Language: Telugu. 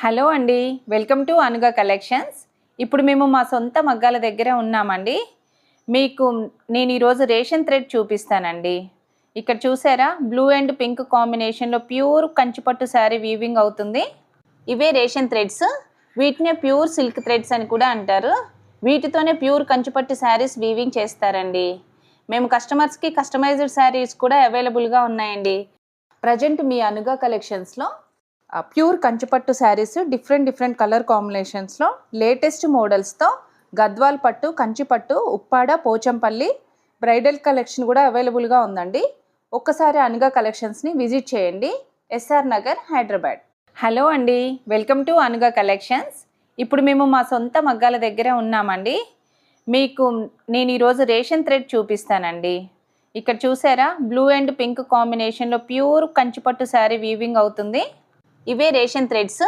హలో అండి, వెల్కమ్ టు అనుగా కలెక్షన్స్. ఇప్పుడు మేము మా సొంత మగ్గాల దగ్గర ఉన్నామండి. మీకు నేను ఈరోజు రేషన్ థ్రెడ్ చూపిస్తానండి. ఇక్కడ చూసారా, బ్లూ అండ్ పింక్ కాంబినేషన్లో ప్యూర్ కంచిపట్టు శారీ వీవింగ్ అవుతుంది. ఇవే రేషన్ థ్రెడ్స్. వీటినే ప్యూర్ సిల్క్ థ్రెడ్స్ అని కూడా అంటారు. వీటితోనే ప్యూర్ కంచిపట్టు శారీస్ వీవింగ్ చేస్తారండి. మేము కస్టమర్స్కి కస్టమైజ్డ్ శారీస్ కూడా అవైలబుల్గా ఉన్నాయండి. ప్రజెంట్ మీ అనుగా కలెక్షన్స్లో pure Kanchipattu saris different colour కాంబినేషన్స్లో లేటెస్ట్ మోడల్స్తో గద్వాల్ పట్టు, కంచిపట్టు, ఉప్పాడ, పోచంపల్లి బ్రైడల్ కలెక్షన్ కూడా అవైలబుల్గా ఉందండి. ఒక్కసారి అనుగా కలెక్షన్స్ని విజిట్ చేయండి. ఎస్ఆర్ నగర్, హైదరాబాద్. హలో అండి, వెల్కమ్ టు అనుగా కలెక్షన్స్. ఇప్పుడు మేము మా సొంత మగ్గాల దగ్గర ఉన్నామండి. మీకు నేను ఈరోజు రేషన్ థ్రెడ్ చూపిస్తానండి. ఇక్కడ చూసారా, బ్లూ అండ్ పింక్ కాంబినేషన్లో ప్యూర్ కంచిపట్టు శారీ వీవింగ్ అవుతుంది. ఇవే రేషన్ థ్రెడ్స్.